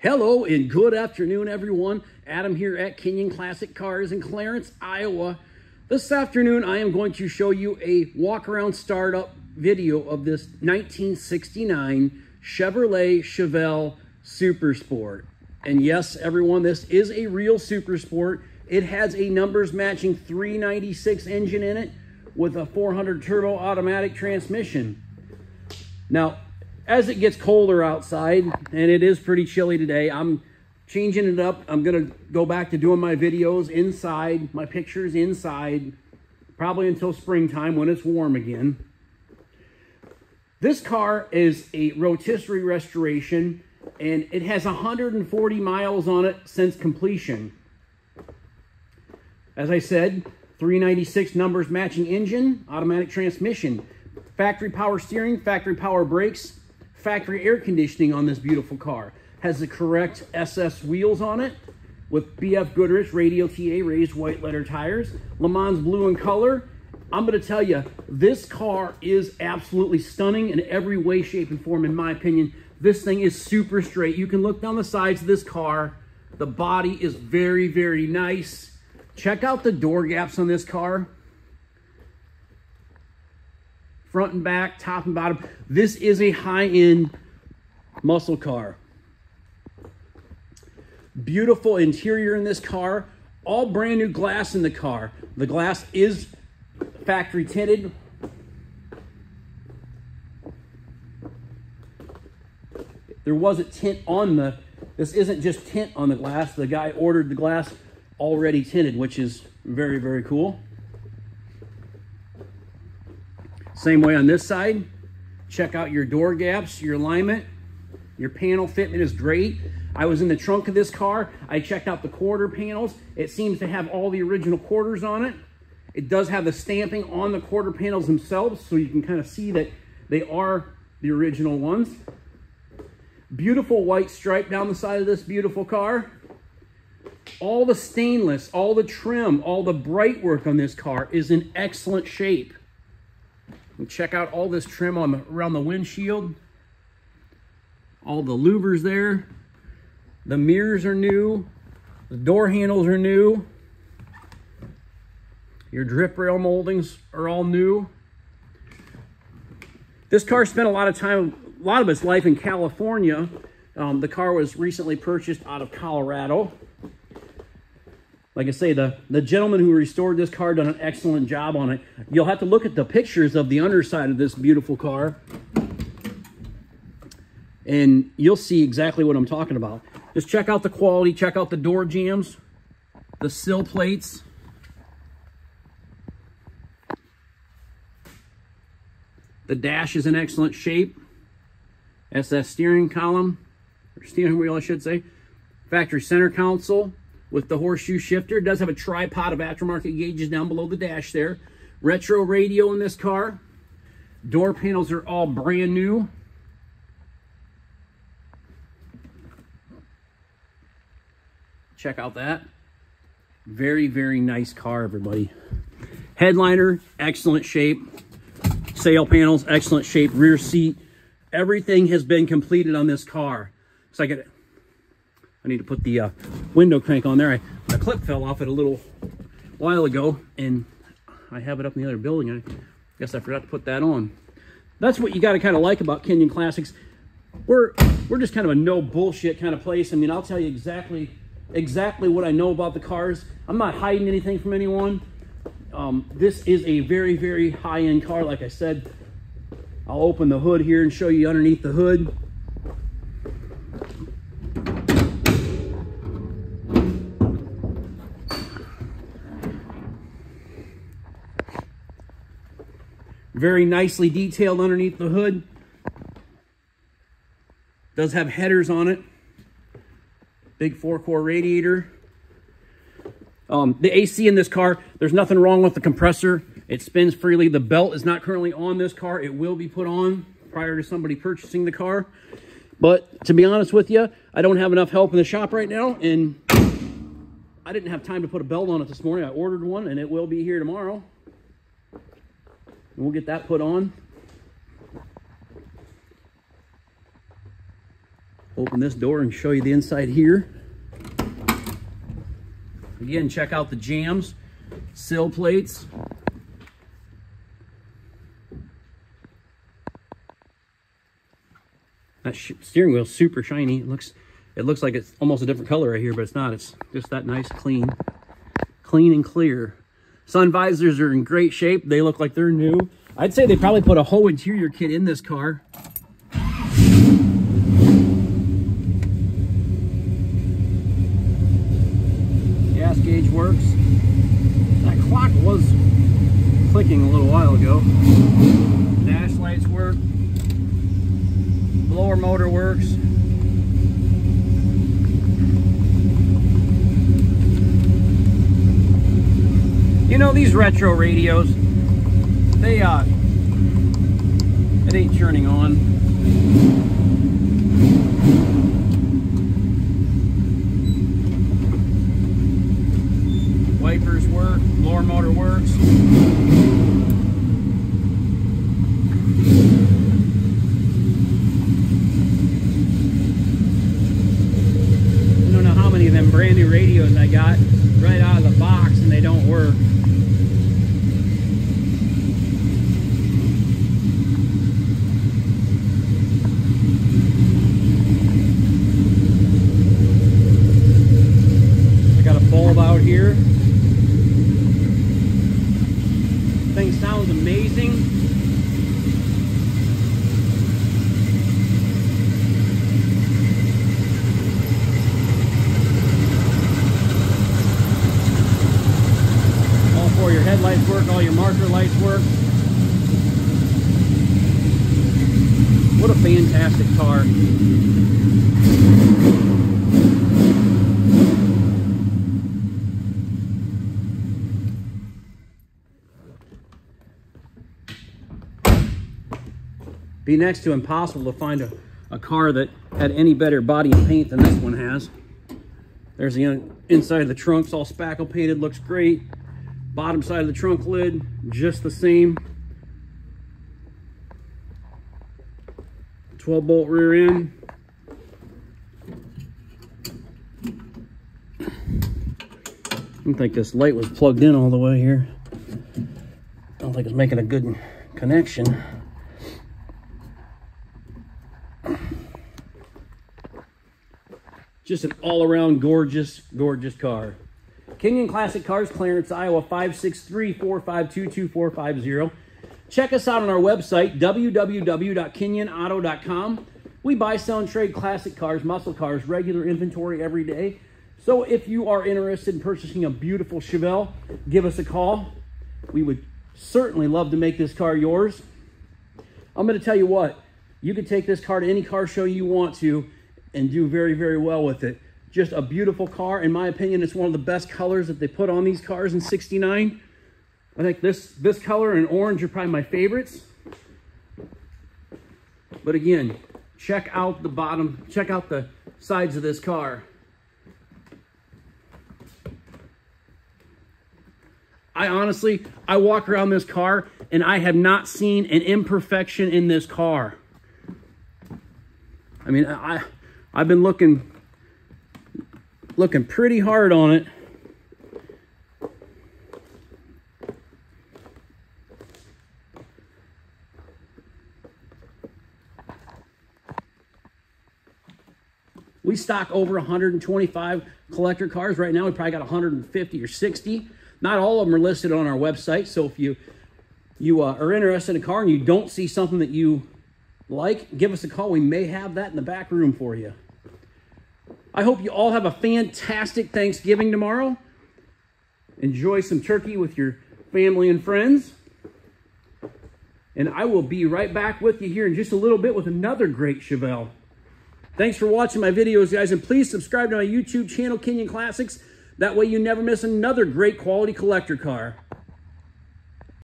Hello and good afternoon, everyone. Adam here at Kenyon Classic Cars in Clarence, Iowa. This afternoon, I am going to show you a walk-around startup video of this 1969 Chevrolet Chevelle Super Sport. And yes, everyone, this is a real Super Sport. It has a numbers matching 396 engine in it with a 400 turbo automatic transmission. Now, as it gets colder outside, and it is pretty chilly today, I'm changing it up. I'm gonna go back to doing my videos inside, my pictures inside, probably until springtime when it's warm again. This car is a rotisserie restoration, and it has 140 miles on it since completion. As I said, 396 numbers matching engine, automatic transmission, factory power steering, factory power brakes, factory air conditioning on this beautiful car. Has the correct SS wheels on it with BF Goodrich Radial TA raised white letter tires, Le Mans blue in color. I'm going to tell you, this car is absolutely stunning in every way, shape, and form, in my opinion. This thing is super straight. You can look down the sides of this car. The body is very, very nice. Check out the door gaps on this car. Front and back, top and bottom. This is a high-end muscle car. Beautiful interior in this car. All brand new glass in the car. The glass is factory tinted. There was a tint on the, this isn't just tint on the glass. The guy ordered the glass already tinted, which is very, very cool. Same way on this side. Check out your door gaps, your alignment. Your panel fitment is great. I was in the trunk of this car. I checked out the quarter panels. It seems to have all the original quarters on it. It does have the stamping on the quarter panels themselves, so you can kind of see that they are the original ones. Beautiful white stripe down the side of this beautiful car. All the stainless, all the trim, all the bright work on this car is in excellent shape. And check out all this trim on around the windshield. All the louvers there. The mirrors are new. The door handles are new. Your drip rail moldings are all new. This car spent a lot of its life in California. The car was recently purchased out of Colorado. Like I say, the gentleman who restored this car done an excellent job on it. You'll have to look at the pictures of the underside of this beautiful car, and you'll see exactly what I'm talking about. Just check out the quality, check out the door jambs, the sill plates. The dash is in excellent shape. SS steering column, or steering wheel, I should say. Factory center console with the horseshoe shifter. It does have a tripod of aftermarket gauges down below the dash there. Retro radio in this car. Door panels are all brand new. Check out that. Very, very nice car, everybody. Headliner, excellent shape. Sail panels, excellent shape. Rear seat. Everything has been completed on this car. So I need to put the window crank on there. The clip fell off it a little while ago, and I have it up in the other building. I guess I forgot to put that on. That's what you got to kind of like about Kenyon Classics. We're just kind of a no bullshit kind of place. I mean, I'll tell you exactly what I know about the cars. I'm not hiding anything from anyone. This is a very, very high-end car. Like I said, I'll open the hood here and show you underneath the hood. Very nicely detailed underneath the hood. Does have headers on it. Big 4-core radiator. The AC in this car, there's nothing wrong with the compressor. It spins freely. The belt is not currently on this car. It will be put on prior to somebody purchasing the car. But to be honest with you, I don't have enough help in the shop right now, and I didn't have time to put a belt on it this morning. I ordered one, and it will be here tomorrow. We'll get that put on. Open this door and show you the inside here. Again, check out the jambs, sill plates. That steering wheel's super shiny. It looks like it's almost a different color right here, but it's not. It's just that nice, clean and clear. Sun visors are in great shape. They look like they're new. I'd say they probably put a whole interior kit in this car. Gas gauge works. That clock was clicking a little while ago. Dash lights work. Blower motor works. You know, these retro radios, they it ain't turning on. Wipers work, blower motor works. I don't know how many of them brand new radios I got right out of the box and they don't work. Bulb out here. Thing sounds amazing. All four of your headlights work, all your marker lights work. What a fantastic car. Be next to impossible to find a car that had any better body and paint than this one has. There's the inside of the trunk, it's all spackle painted, looks great. Bottom side of the trunk lid, just the same. 12-bolt rear end. I don't think this light was plugged in all the way here. I don't think it's making a good connection. Just an all-around gorgeous, gorgeous car. Kenyon Classic Cars, Clarence, Iowa, 563-452-2450. Check us out on our website, www.kenyonauto.com. We buy, sell, and trade classic cars, muscle cars, regular inventory every day. So if you are interested in purchasing a beautiful Chevelle, give us a call. We would certainly love to make this car yours. I'm going to tell you what, you can take this car to any car show you want to and do very, very well with it. Just a beautiful car. In my opinion, it's one of the best colors that they put on these cars in '69. I think this color and orange are probably my favorites. But again, check out the bottom, check out the sides of this car. I walk around this car and I have not seen an imperfection in this car. I mean, I've been looking pretty hard on it. We stock over 125 collector cars. Right now, we probably got 150 or 60. Not all of them are listed on our website. So if you are interested in a car and you don't see something that you like, give us a call. We may have that in the back room for you. I hope you all have a fantastic Thanksgiving tomorrow. Enjoy some turkey with your family and friends. And I will be right back with you here in just a little bit with another great Chevelle. Thanks for watching my videos, guys. And please subscribe to my YouTube channel, Kenyon Classics. That way you never miss another great quality collector car.